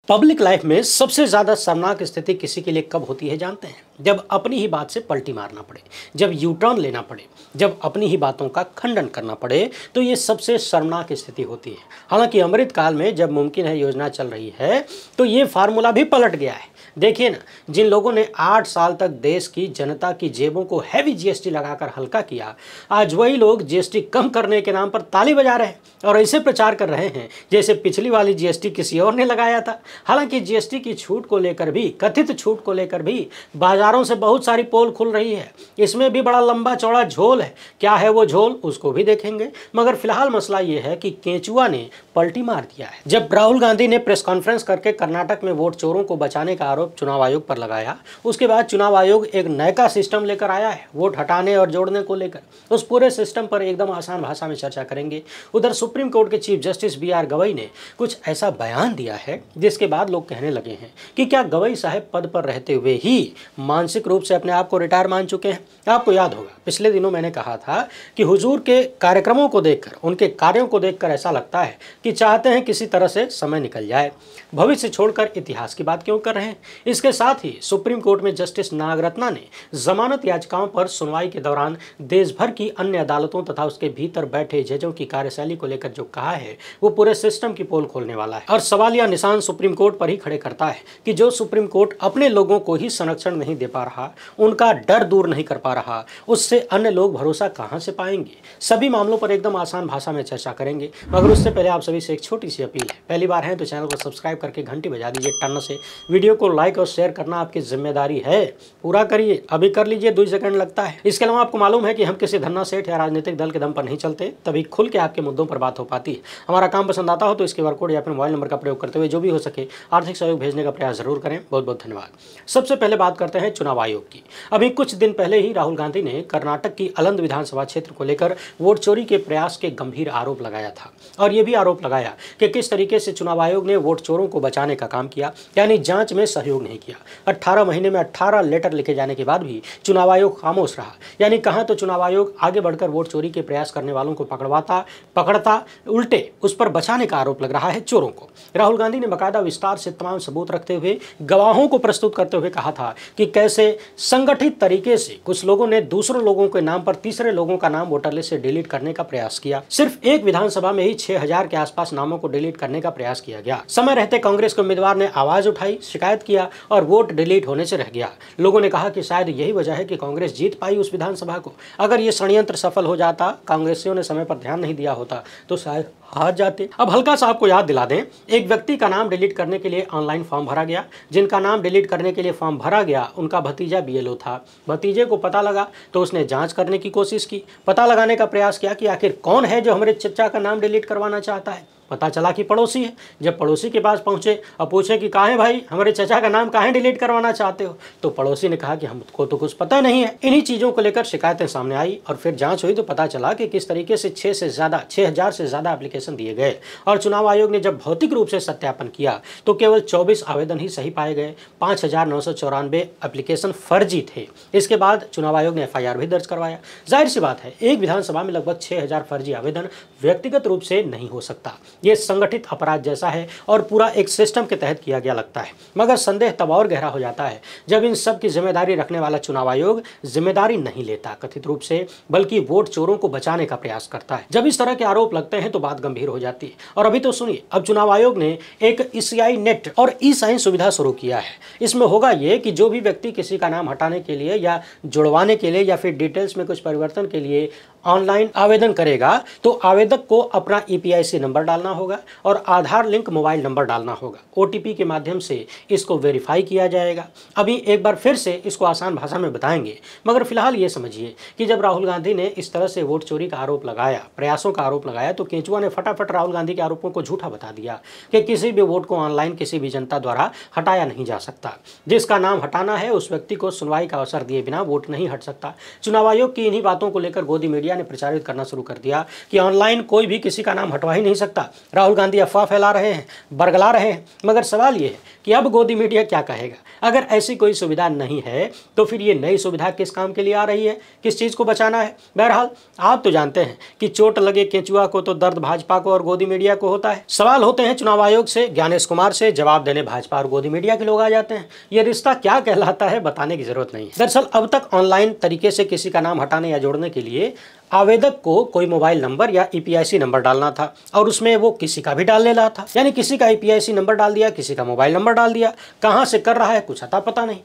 Public life में सबसे ज़्यादा शर्मनाक स्थिति किसी के लिए कब होती है जानते हैं? जब अपनी ही बात से पलटी मारना पड़े, जब यू टर्न लेना पड़े, जब अपनी ही बातों का खंडन करना पड़े, तो ये सबसे शर्मनाक स्थिति होती है। हालांकि अमृत काल में जब मुमकिन है योजना चल रही है तो ये फार्मूला भी पलट गया है। देखिए ना, जिन लोगों ने 8 साल तक देश की जनता की जेबों को हैवी जीएसटी लगाकर हल्का किया, आज वही लोग जीएसटी कम करने के नाम पर ताली बजा रहे हैं और ऐसे प्रचार कर रहे हैं जैसे पिछली वाली जीएसटी किसी और ने लगाया था। हालांकि जीएसटी की छूट को लेकर भी, कथित छूट को लेकर भी बाजारों से बहुत सारी पोल खुल रही है। इसमें भी बड़ा लंबा चौड़ा झोल है। क्या है वो झोल, उसको भी देखेंगे। मगर फिलहाल मसला ये है कि केंचुआ ने पलटी मार दिया है। जब राहुल गांधी ने प्रेस कॉन्फ्रेंस करके कर्नाटक में वोट चोरों को बचाने का आरोप चुनाव आयोग पर लगाया, उसके बाद चुनाव आयोग एक नया सिस्टम लेकर आया है वोट हटाने और जोड़ने को लेकर। उस पूरे सिस्टम पर एकदम आसान भाषा में चर्चा करेंगे। उधर सुप्रीम कोर्ट के चीफ जस्टिस बी.आर. गवई ने कुछ ऐसा बयान दिया है जिसके बाद लोग कहने लगे हैं कि क्या गवई साहब पद पर रहते हुए ही मानसिक रूप से अपने आप को रिटायर मान चुके हैं। आपको याद होगा पिछले दिनों मैंने कहा था कि हुजूर के कार्यक्रमों को देखकर, उनके कार्यों को देखकर ऐसा लगता है कि चाहते हैं किसी तरह से समय निकल जाए। भविष्य छोड़कर इतिहास की बात क्यों कर रहे हैं। इसके साथ ही सुप्रीम कोर्ट में जस्टिस नागरत्ना ने जमानत याचिकाओं पर सुनवाई के दौरान देश भर की अन्य अदालतों तथा उसके भीतर बैठे जजों की कार्यशैली को लेकर जो कहा है वो पूरे सिस्टम की पोल खोलने वाला है और सवालिया निशान सुप्रीम कोर्ट पर ही खड़े करता है कि जो सुप्रीम कोर्ट अपने लोगों को ही संरक्षण नहीं दे पा रहा, उनका डर दूर नहीं कर पा रहा, उससे अन्य लोग भरोसा कहां से पाएंगे। सभी मामलों पर एकदम आसान भाषा में चर्चा करेंगे, मगर उससे पहले आप सभी से एक छोटी सी अपील है। पहली बार है तो चैनल को सब्सक्राइब करके घंटी बजा दीजिए टन से। वीडियो को लाइक और शेयर करना आपकी जिम्मेदारी है, पूरा करिए। अभी कर लीजिए, 2 सेकंड लगता है। इसके अलावा आपको मालूम है कि हम किसी धन्ना सेठ या राजनीतिक दल के दम पर नहीं चलते, तभी खुल के आपके मुद्दों पर बात हो पाती है। हमारा काम पसंद आता हो तो इसके QR कोड या फिर मोबाइल नंबर का प्रयोग करते हुए जो भी हो सके आर्थिक सहयोग भेजने का प्रयास जरूर करें। बहुत बहुत धन्यवाद। सबसे पहले बात करते हैं चुनाव आयोग की। अभी कुछ दिन पहले ही राहुल गांधी ने कर्नाटक की अलंद विधानसभा क्षेत्र को लेकर वोट चोरी के प्रयास के गंभीर आरोप लगाया था और ये भी आरोप लगाया कि किस तरीके से चुनाव आयोग ने वोट चोरों को बचाने का काम किया, यानी जांच में सहयोग नहीं किया। 18 महीने में 18 लेटर लिखे जाने के बाद भी चुनाव आयोग खामोश रहा। यानी कहां तो चुनाव आयोग आगे बढ़कर वोट चोरी के प्रयास करने वालों को पकड़ता, उल्टे उस पर बचाने का आरोप लग रहा है चोरों को। राहुल गांधी ने बकायदा विस्तार से तमाम सबूत रखते हुए, गवाहों को प्रस्तुत करते हुए कहा था कि कैसे संगठित तरीके से कुछ लोगों ने दूसरों लोगों के नाम पर तीसरे लोगों का नाम वोटर लिस्ट से डिलीट करने का प्रयास किया। सिर्फ एक विधानसभा में ही 6000 के आसपास नामों को डिलीट करने का प्रयास किया गया। समय रहते कांग्रेस के उम्मीदवार ने आवाज उठाई, शिकायत किया और वोट डिलीट होने से रह गया। लोगों ने कहा कि शायद यही वजह है कि कांग्रेस जीत पाई उस विधानसभा को। अगर ये षड्यंत्र सफल हो जाता, कांग्रेसियों ने समय पर ध्यान नहीं दिया होता तो शायद हार जाते। अब हल्का सा आपको याद दिला दें, एक व्यक्ति का नाम डिलीट करने के लिए ऑनलाइन फॉर्म भरा गया। जिनका नाम डिलीट करने के लिए फॉर्म भरा गया उनका भतीजा BLO था। भतीजे को पता लगा तो उसने जांच करने की कोशिश की, पता लगाने का प्रयास किया कि आखिर कौन है जो हमारे चचा का नाम डिलीट करवाना चाहता है। पता चला कि पड़ोसी है। जब पड़ोसी के पास पहुंचे और पूछे कि कहाँ है भाई, हमारे चचा का नाम कहाँ डिलीट करवाना चाहते हो, तो पड़ोसी ने कहा कि हमको तो कुछ पता नहीं है। इन्हीं चीज़ों को लेकर शिकायतें सामने आई और फिर जांच हुई तो पता चला कि किस तरीके से 6000 से ज़्यादा एप्लीकेशन दिए गए और चुनाव आयोग ने जब भौतिक रूप से सत्यापन किया तो केवल 24 आवेदन ही सही पाए गए। 5994 एप्लीकेशन फर्जी थे। इसके बाद चुनाव आयोग ने FIR भी दर्ज करवाया। जाहिर सी बात है, एक विधानसभा में लगभग 6000 फर्जी आवेदन व्यक्तिगत रूप से नहीं हो सकता। ये संगठित अपराध जैसा है और पूरा एक सिस्टम के तहत किया गया लगता है। मगर संदेह तब और गहरा हो जाता है जब इन सब की जिम्मेदारी रखने वाला चुनाव आयोग जिम्मेदारी नहीं लेता कथित रूप से, बल्कि वोट चोरों को बचाने का प्रयास करता है। जब इस तरह के आरोप लगते हैं तो बात गंभीर हो जाती है। और अभी तो सुनिए, अब चुनाव आयोग ने एक ECI नेट और ई-साइन सुविधा शुरू किया है। इसमें होगा ये कि जो भी व्यक्ति किसी का नाम हटाने के लिए या जुड़वाने के लिए या फिर डिटेल्स में कुछ परिवर्तन के लिए ऑनलाइन आवेदन करेगा तो आवेदक को अपना EPIC नंबर डालना होगा और आधार लिंक मोबाइल नंबर डालना होगा। OTP के माध्यम से इसको वेरीफाई किया जाएगा। अभी एक बार फिर से इसको आसान भाषा में बताएंगे, मगर फिलहाल ये समझिए कि जब राहुल गांधी ने इस तरह से वोट चोरी का आरोप लगाया, प्रयासों का आरोप लगाया, तो केंचुआ ने फटाफट राहुल गांधी के आरोपों को झूठा बता दिया कि किसी भी वोट को ऑनलाइन किसी भी जनता द्वारा हटाया नहीं जा सकता। जिसका नाम हटाना है उस व्यक्ति को सुनवाई का अवसर दिए बिना वोट नहीं हट सकता। चुनाव आयोग की इन्हीं बातों को लेकर गोदी मीडिया मीडिया ने प्रचारित करना शुरू कर दिया कि ऑनलाइन कोई भी किसी का नाम हटवा ही नहीं सकता, राहुल गांधी अफवाह फैला रहे हैं, बरगला रहे हैं। मगर सवाल ये है कि अब गोदी मीडिया क्या कहेगा? अगर ऐसी कोई सुविधा नहीं है तो फिर ये नई सुविधा किस काम के लिए आ रही है, किस चीज़ को बचाना है? बहरहाल आप तो जानते हैं कि चोट लगे केंचुआ को तो दर्द भाजपा को और गोदी मीडिया को होता है। सवाल होते हैं चुनाव आयोग से, ज्ञानेश कुमार से, जवाब देने भाजपा और गोदी मीडिया के लोग आ जाते हैं। ये रिश्ता क्या कहलाता है बताने की जरूरत नहीं है। दरअसल अब तक ऑनलाइन तरीके से किसी का नाम हटाने या जोड़ने के लिए आवेदक को कोई मोबाइल नंबर या ईपीआईसी नंबर डालना था और उसमें वो किसी का भी डाल ले रहा था, यानी किसी का ईपीआईसी नंबर डाल दिया, किसी का मोबाइल नंबर डाल दिया। कहां से कर रहा है कुछ अता पता नहीं।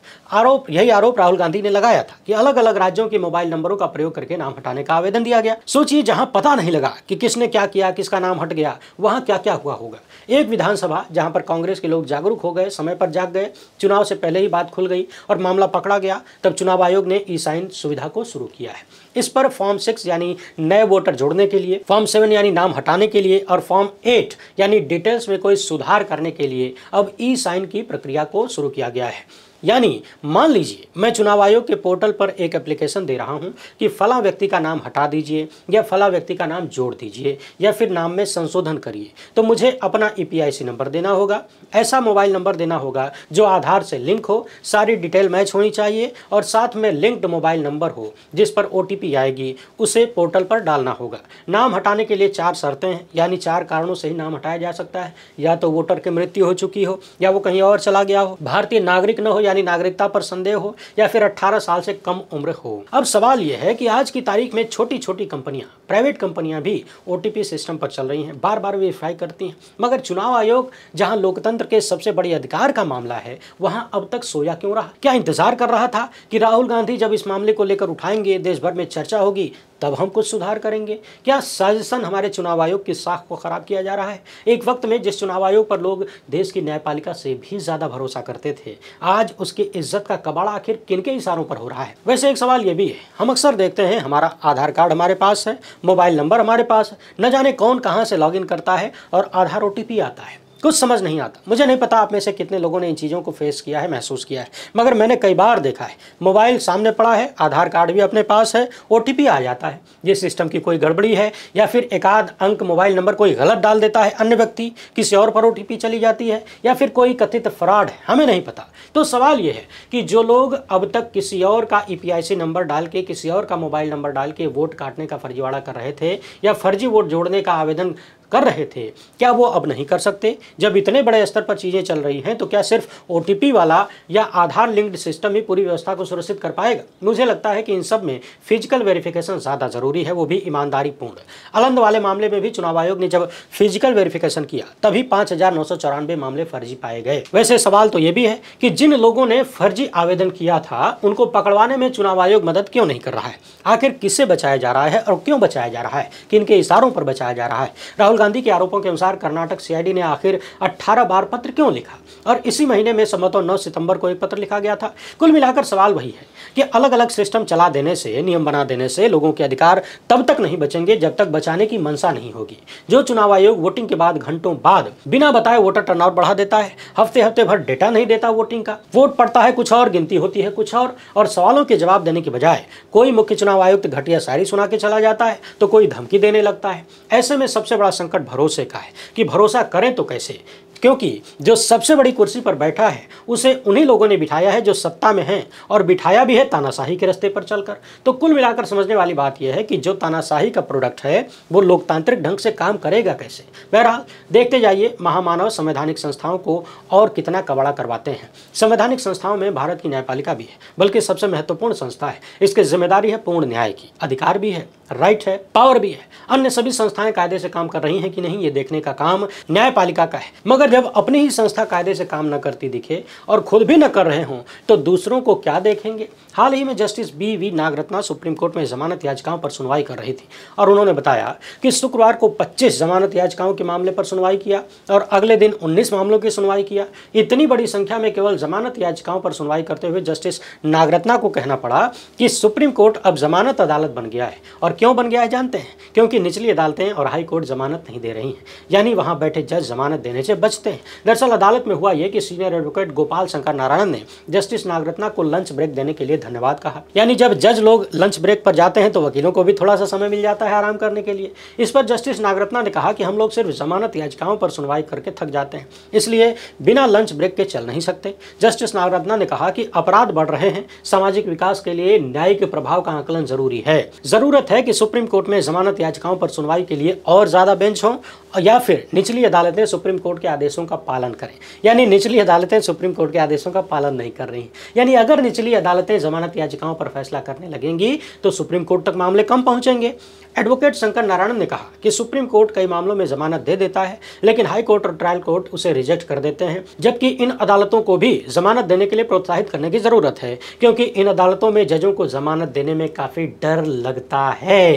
यही आरोप राहुल गांधी ने लगाया था कि अलग अलग राज्यों के मोबाइल नंबरों का प्रयोग करके नाम हटाने का आवेदन दिया गया। सोचिए, जहां पता नहीं लगा कि किसने क्या किया, किसका नाम हट गया, वहां क्या क्या हुआ होगा। एक विधानसभा जहां पर कांग्रेस के लोग जागरूक हो गए, समय पर जाग गए, चुनाव से पहले ही बात खुल गई और मामला पकड़ा गया, तब चुनाव आयोग ने ई साइन सुविधा को शुरू किया है। इस पर फॉर्म 6 यानी नए वोटर जोड़ने के लिए, फॉर्म 7 यानी नाम हटाने के लिए और फॉर्म 8 यानी डिटेल्स में कोई सुधार करने के लिए अब ई साइन की प्रक्रिया को शुरू किया गया है। यानी मान लीजिए मैं चुनाव आयोग के पोर्टल पर एक एप्लीकेशन दे रहा हूं कि फला व्यक्ति का नाम हटा दीजिए या फला व्यक्ति का नाम जोड़ दीजिए या फिर नाम में संशोधन करिए, तो मुझे अपना ईपीआईसी नंबर देना होगा, ऐसा मोबाइल नंबर देना होगा जो आधार से लिंक हो, सारी डिटेल मैच होनी चाहिए और साथ में लिंक्ड मोबाइल नंबर हो जिस पर ओटीपी आएगी, उसे पोर्टल पर डालना होगा। नाम हटाने के लिए 4 शर्तें हैं, यानी 4 कारणों से ही नाम हटाया जा सकता है। या तो वोटर की मृत्यु हो चुकी हो, या वो कहीं और चला गया हो, भारतीय नागरिक न हो यानी नागरिकता पर संदेह हो, या फिर 18 साल से कम उम्र हो। अब सवाल यह है कि आज की तारीख में छोटी छोटी कंपनियां, प्राइवेट कंपनियां भी ओटीपी सिस्टम पर चल रही हैं, बार बार वेरीफाई करती हैं। मगर चुनाव आयोग जहां लोकतंत्र के सबसे बड़े अधिकार का मामला है, वहां अब तक सोया क्यों रहा? क्या इंतजार कर रहा था कि राहुल गांधी जब इस मामले को लेकर उठाएंगे, देश भर में चर्चा होगी, तब हम कुछ सुधार करेंगे? क्या साजिशन हमारे चुनाव आयोग की साख को खराब किया जा रहा है? एक वक्त में जिस चुनाव आयोग पर लोग देश की न्यायपालिका से भी ज्यादा भरोसा करते थे, आज उसकी इज्जत का कबाड़ा आखिर किनके इशारों पर हो रहा है? वैसे एक सवाल ये भी है, हम अक्सर देखते हैं हमारा आधार कार्ड हमारे पास है, मोबाइल नंबर हमारे पास है, न जाने कौन कहां से लॉगिन करता है और आधार ओटीपी आता है। कुछ समझ नहीं आता। मुझे नहीं पता आप में से कितने लोगों ने इन चीज़ों को फेस किया है, महसूस किया है, मगर मैंने कई बार देखा है, मोबाइल सामने पड़ा है, आधार कार्ड भी अपने पास है, ओटीपी आ जाता है। ये सिस्टम की कोई गड़बड़ी है या फिर एकाध अंक मोबाइल नंबर कोई गलत डाल देता है अन्य व्यक्ति, किसी और पर ओटीपी चली जाती है, या फिर कोई कथित फ्रॉड है, हमें नहीं पता। तो सवाल ये है कि जो लोग अब तक किसी और का ईपीआईसी नंबर डाल के, किसी और का मोबाइल नंबर डाल के वोट काटने का फर्जीवाड़ा कर रहे थे या फर्जी वोट जोड़ने का आवेदन कर रहे थे, क्या वो अब नहीं कर सकते? जब इतने बड़े स्तर पर चीजें चल रही हैं तो क्या सिर्फ ओटीपी वाला या आधार लिंक्ड सिस्टम ही पूरी व्यवस्था को सुरक्षित कर पाएगा? मुझे लगता है कि इन सब में फिजिकल वेरिफिकेशन ज्यादा जरूरी है, वो भी ईमानदारी पूर्ण। अलंद वाले मामले में भी चुनाव आयोग ने जब फिजिकल वेरिफिकेशन किया तभी 5994 मामले फर्जी पाए गए। वैसे सवाल तो ये भी है कि जिन लोगों ने फर्जी आवेदन किया था उनको पकड़वाने में चुनाव आयोग मदद क्यों नहीं कर रहा है? आखिर किससे बचाया जा रहा है और क्यों बचाया जा रहा है? किनके इशारों पर बचाया जा रहा है? राहुल गांधी के आरोपों के अनुसार कर्नाटक सीआईडी ने आखिर 18 बार पत्र क्यों लिखा और इसी महीने में संभवतः 9 सितंबर को एक पत्र लिखा गया था। कुल मिलाकर सवाल वही है कि अलग अलग सिस्टम चला देने से, नियम बना देने से लोगों के अधिकार तब तक नहीं बचेंगे जब तक बचाने की मंशा नहीं होगी। जो चुनाव आयोग वोटिंग के बाद घंटों बाद बिना बताए वोटर टर्नआउट बढ़ा देता है, हफ्ते हफ्ते भर डेटा नहीं देता वोटिंग का, वोट पड़ता है कुछ और, गिनती होती है कुछ और सवालों के जवाब देने के बजाय कोई मुख्य चुनाव आयुक्त घटिया शायरी सुना के चला जाता है तो कोई धमकी देने लगता है। ऐसे में सबसे बड़ा संकट भरोसे का है कि भरोसा करें तो कैसे, क्योंकि जो सबसे बड़ी कुर्सी पर बैठा है उसे उन्हीं लोगों ने बिठाया है जो सत्ता में हैं, और बिठाया भी है तानाशाही के रास्ते पर चलकर। तो कुल मिलाकर समझने वाली बात यह है कि जो तानाशाही का प्रोडक्ट है वो लोकतांत्रिक ढंग से काम करेगा कैसे। बहरहाल देखते जाइए महामानव संवैधानिक संस्थाओं को और कितना कबाड़ा करवाते हैं। संवैधानिक संस्थाओं में भारत की न्यायपालिका भी है, बल्कि सबसे महत्वपूर्ण संस्था है। इसकी जिम्मेदारी है पूर्ण न्याय की, अधिकार भी है, राइट है, पावर भी है। अन्य सभी संस्थाएं कायदे से काम कर रही हैं कि नहीं, ये देखने का काम न्यायपालिका का है। मगर जब अपनी ही संस्था कायदे से काम न करती दिखे और खुद भी न कर रहे हों तो दूसरों को क्या देखेंगे। हाल ही में justice BV Nagarathna supreme court में जमानत याचिकाओं पर सुनवाई कर रही थी और उन्होंने बताया कि शुक्रवार को 25 जमानत याचिकाओं के मामले पर सुनवाई किया और अगले दिन 19 मामलों की सुनवाई किया। इतनी बड़ी संख्या में केवल जमानत याचिकाओं पर सुनवाई करते हुए जस्टिस नागरत्ना को कहना पड़ा कि सुप्रीम कोर्ट अब जमानत अदालत बन गया है। और क्यों बन गया है जानते हैं? क्योंकि निचली अदालतें और हाई कोर्ट जमानत नहीं दे रही हैं, यानी वहां बैठे जज जमानत देने से बच बचते हैं। दरअसल अदालत में हुआ ये कि सीनियर एडवोकेट गोपाल शंकर नारायण ने जस्टिस नागरत्ना को लंच ब्रेक देने के लिए धन्यवाद कहा। यानी जब जज लोग लंच ब्रेक पर जाते हैं तो वकीलों को भी थोड़ा सा समय मिल जाता है आराम करने के लिए। इस पर जस्टिस नागरत्ना ने कहा कि हम लोग सिर्फ जमानत याचिकाओं पर सुनवाई करके थक जाते हैं, इसलिए बिना लंच ब्रेक के चल नहीं सकते। जस्टिस नागरत्ना ने कहा कि अपराध बढ़ रहे हैं, सामाजिक विकास के लिए न्यायिक प्रभाव का आकलन जरूरी है। जरूरत है कि सुप्रीम कोर्ट में जमानत याचिकाओं पर सुनवाई के लिए और ज्यादा बेंच हो या फिर निचली अदालतें सुप्रीम कोर्ट के आदेशों का पालन करें। यानी निचली अदालतें सुप्रीम कोर्ट के आदेशों का पालन नहीं कर रही। यानी अगर निचली अदालतें जमानत याचिकाओं पर फैसला करने लगेंगी तो सुप्रीम कोर्ट तक मामले कम पहुंचेंगे। एडवोकेट शंकर नारायण ने कहा कि सुप्रीम कोर्ट कई मामलों में जमानत दे देता है, लेकिन हाई कोर्ट और ट्रायल कोर्ट उसे रिजेक्ट कर देते हैं, जबकि इन अदालतों को भी जमानत देने के लिए प्रोत्साहित करने की जरूरत है, क्योंकि इन अदालतों में जजों को जमानत देने में काफी डर लगता है।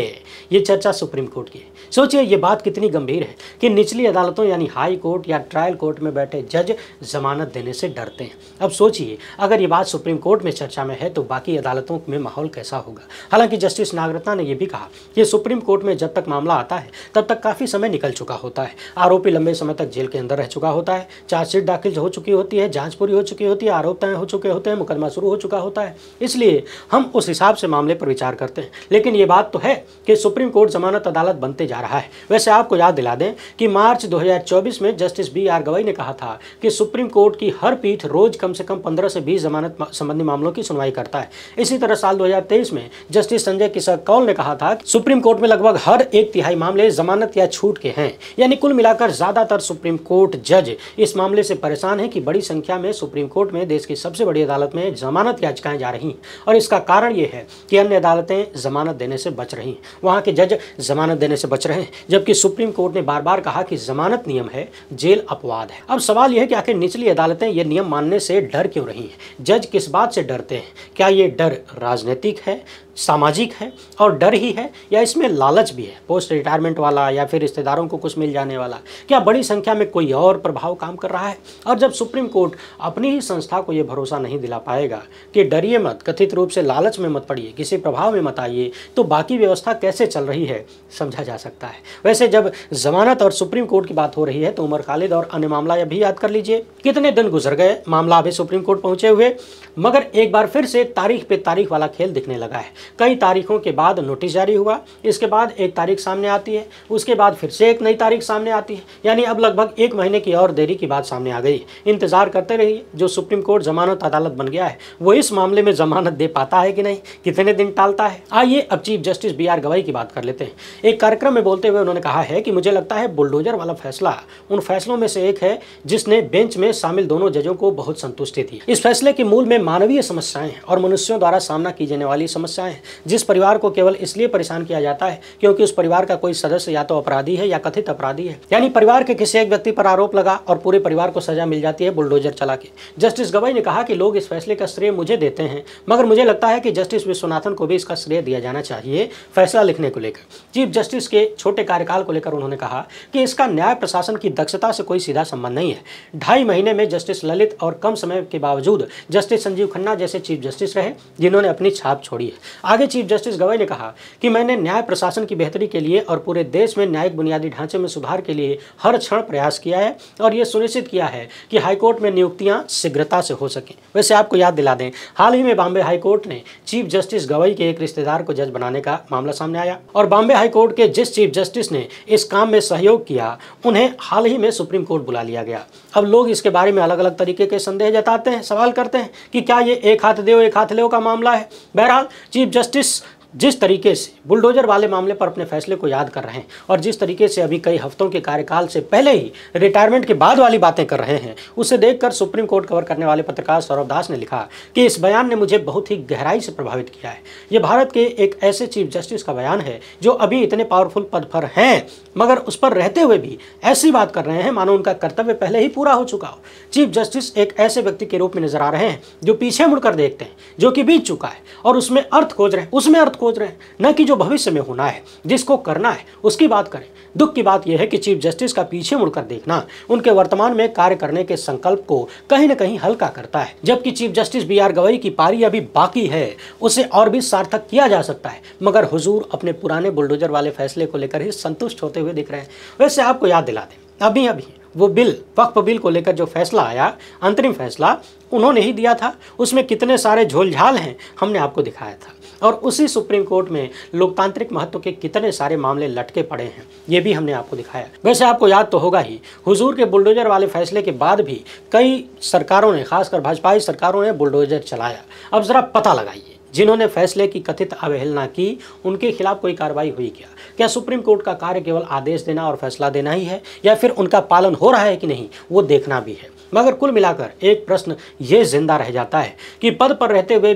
ये चर्चा सुप्रीम कोर्ट की है। सोचिए ये बात कितनी गंभीर है कि निचली अदालतों यानी हाई कोर्ट या ट्रायल कोर्ट में बैठे जज जमानत देने से डरते हैं। अब सोचिए अगर ये बात सुप्रीम कोर्ट में चर्चा में है तो बाकी अदालतों में माहौल कैसा होगा। हालांकि जस्टिस नागरत्ना ने यह भी कहा कि सुप्रीम कोर्ट में जब तक मामला आता है तब तक काफी समय निकल चुका होता है, आरोपी लंबे समय तक जेल के अंदर रह चुका होता है, चार्जशीट दाखिल हो चुकी होती है, जांच पूरी हो चुकी होती है, आरोप तय हो चुके होते हैं, मुकदमा शुरू हो चुका होता है। इसलिए हम उस हिसाब से मामले पर विचार करते हैं। लेकिन ये बात तो है कि सुप्रीम कोर्ट जमानत अदालत बनते जा रहा है। वैसे आपको याद दिला दें कि मार्च 2024 में जस्टिस BR गवई ने कहा था कि सुप्रीम कोर्ट की हर पीठ रोज कम से कम 15 से 20 जमानत संबंधी मामलों की सुनवाई करता है। इसी तरह साल 2023 में जस्टिस संजय किशोर कौल ने कहा था कि सुप्रीम कोर्ट में लगभग हर 1/3 मामले जमानत या छूट के हैं। यानी कुल मिलाकर ज्यादातर सुप्रीम कोर्ट जज इस मामले से परेशान है कि बड़ी संख्या में सुप्रीम कोर्ट में देश की सबसे बड़ी अदालत में जमानत याचिकाएं जा रही हैं, और इसका कारण यह है कि अन्य अदालतें जमानत देने से बच रही हैं, वहां के जज जमानत देने से बच रहे हैं, जबकि सुप्रीम कोर्ट ने बार बार कहा कि जमानत नियम है, जेल अपवाद है। अब सवाल यह है कि आखिर निचली अदालतें ये नियम मानने से डर क्यों रही हैं? जज किस बात से डरते हैं? क्या ये डर राजनीतिक है, सामाजिक है और डर ही है, या इसमें लालच भी है, पोस्ट रिटायरमेंट वाला या फिर रिश्तेदारों को कुछ मिल जाने वाला? क्या बड़ी संख्या में कोई और प्रभाव काम कर रहा है? और जब सुप्रीम कोर्ट अपनी ही संस्था को यह भरोसा नहीं दिला पाएगा कि डरिए मत, कथित रूप से लालच में मत पड़िए, किसी प्रभाव में मत आइए, तो बाकी व्यवस्था कैसे चल रही है समझा जा सकता है। वैसे जब जमानत और सुप्रीम कोर्ट की बात हो रही है तो उमर खालिद और अन्य मामला यह भी याद कर लीजिए। कितने दिन गुजर गए, मामला अभी सुप्रीम कोर्ट पहुंचे हुए, मगर एक बार फिर से तारीख पे तारीख वाला खेल दिखने लगा है। कई तारीखों के बाद नोटिस जारी हुआ, इसके बाद एक तारीख सामने आती है, उसके बाद फिर से एक नई तारीख सामने आती है। यानी अब लगभग 1 महीने की और देरी की बात सामने आ गई। इंतजार करते रहिए, जो सुप्रीम कोर्ट जमानत अदालत बन गया है वो इस मामले में जमानत दे पाता है कि नहीं, कितने दिन टालता है। आइए अब चीफ जस्टिस BR गवई की बात कर लेते हैं। एक कार्यक्रम में बोलते हुए उन्होंने कहा है कि मुझे लगता है बुलडोजर वाला फैसला उन फैसलों में से एक है जिसने बेंच में शामिल दोनों जजों को बहुत संतुष्टि दी। इस फैसले के मूल में मानवीय समस्याएं और मनुष्यों द्वारा सामना की जाने वाली समस्याएं हैं। जिस परिवार को केवल इसलिए परेशान किया जाता है क्योंकि उस परिवार का कोई सदस्य या तो अपराधी है या कथित अपराधी है, यानी परिवार के किसी एक व्यक्ति पर आरोप लगा और पूरे परिवार को सजा मिल जाती है बुलडोजर चला के। जस्टिस गवई ने कहा कि लोग इस फैसले का श्रेय मुझे देते हैं, मगर मुझे लगता है कि जस्टिस विश्वनाथन को भी इसका श्रेय दिया जाना चाहिए फैसला लिखने को लेकर। चीफ जस्टिस के छोटे कार्यकाल को लेकर उन्होंने कहा कि इसका न्याय प्रशासन की दक्षता से कोई सीधा संबंध नहीं है। 2.5 महीने में जस्टिस ललित और कम समय के बावजूद जस्टिस संजीव खन्ना जैसे चीफ जस्टिस रहे जिन्होंने अपनी छाप छोड़ी है। आगे चीफ जस्टिस गवई ने कहा कि मैंने न्याय प्रशासन की बेहतरी के लिए और पूरे देश में न्यायिक बुनियादी ढांचे में सुधार के लिए हर क्षण प्रयास किया है और यह सुनिश्चित किया है कि हाईकोर्ट में नियुक्तियां शीघ्रता से हो सकें। वैसे आपको याद दिला दें, हाल ही में बॉम्बे हाईकोर्ट ने चीफ जस्टिस गवई के एक रिश्तेदार को जज बनाने का मामला सामने आया, और बॉम्बे हाईकोर्ट के जिस चीफ जस्टिस ने इस काम में सहयोग किया उन्हें हाल ही में सुप्रीम कोर्ट बुला लिया गया। अब लोग इसके बारे में अलग अलग तरीके के संदेह जताते हैं, सवाल करते हैं कि क्या ये एक हाथ देओ एक हाथ लेओ का मामला है। बहरहाल चीफ जस्टिस जिस तरीके से बुलडोजर वाले मामले पर अपने फैसले को याद कर रहे हैं और जिस तरीके से अभी कई हफ्तों के कार्यकाल से पहले ही रिटायरमेंट के बाद वाली बातें कर रहे हैं, उसे देखकर सुप्रीम कोर्ट कवर करने वाले पत्रकार सौरभ दास ने लिखा कि इस बयान ने मुझे बहुत ही गहराई से प्रभावित किया है। ये भारत के एक ऐसे चीफ जस्टिस का बयान है जो अभी इतने पावरफुल पद पर हैं मगर उस पर रहते हुए भी ऐसी बात कर रहे हैं मानो उनका कर्तव्य पहले ही पूरा हो चुका हो। चीफ जस्टिस एक ऐसे व्यक्ति के रूप में नजर आ रहे हैं जो पीछे मुड़कर देखते हैं, जो कि बीत चुका है और उसमें अर्थ खोज रहे हैं, उसमें अर्थ खोज रहे हैं, न कि जो भविष्य में होना है, जिसको करना है उसकी बात करें। दुख की बात यह है कि चीफ जस्टिस का पीछे मुड़कर देखना उनके वर्तमान में कार्य करने के संकल्प को कहीं न कहीं हल्का करता है। जबकि चीफ जस्टिस BR गवई की पारी अभी बाकी है, उसे और भी सार्थक किया जा सकता है, मगर हुजूर अपने पुराने बुलडोजर वाले फैसले को लेकर ही संतुष्ट होते हुए दिख रहे हैं। वैसे आपको याद दिला दें, अभी वो बिल, वक्फ बिल को लेकर जो फैसला आया, अंतरिम फैसला उन्होंने ही दिया था। उसमें कितने सारे झोलझाल हैं हमने आपको दिखाया था, और उसी सुप्रीम कोर्ट में लोकतांत्रिक महत्व के कितने सारे मामले लटके पड़े हैं ये भी हमने आपको दिखाया। वैसे आपको याद तो होगा ही, हुजूर के बुलडोजर वाले फैसले के बाद भी कई सरकारों ने, खासकर भाजपाई सरकारों ने बुलडोजर चलाया। अब जरा पता लगाइए, जिन्होंने फैसले की कथित अवहेलना की उनके खिलाफ कोई कार्रवाई हुई क्या? क्या सुप्रीम कोर्ट का कार्य केवल आदेश देना और फैसला देना ही है, या फिर उनका पालन हो रहा है कि नहीं वो देखना भी है? मगर कुल मिलाकर एक प्रश्न ये जिंदा रह जाता है कि पद पर रहते हुए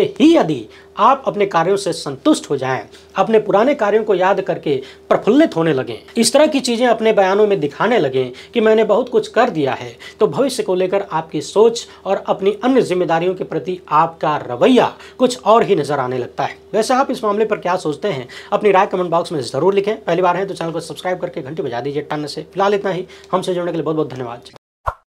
ही यदि आप अपने कार्यों से संतुष्ट हो जाएं, अपने पुराने कार्यों को याद करके प्रफुल्लित होने लगें, इस तरह की चीज़ें अपने बयानों में दिखाने लगें कि मैंने बहुत कुछ कर दिया है, तो भविष्य को लेकर आपकी सोच और अपनी अन्य जिम्मेदारियों के प्रति आपका रवैया कुछ और ही नजर आने लगता है। वैसे आप इस मामले पर क्या सोचते हैं? अपनी राय कमेंट बॉक्स में ज़रूर लिखें। पहली बार है तो चैनल को सब्सक्राइब करके घंटी बजा दीजिए टन से। फिलहाल इतना ही। हमसे जुड़ने के लिए बहुत बहुत धन्यवाद।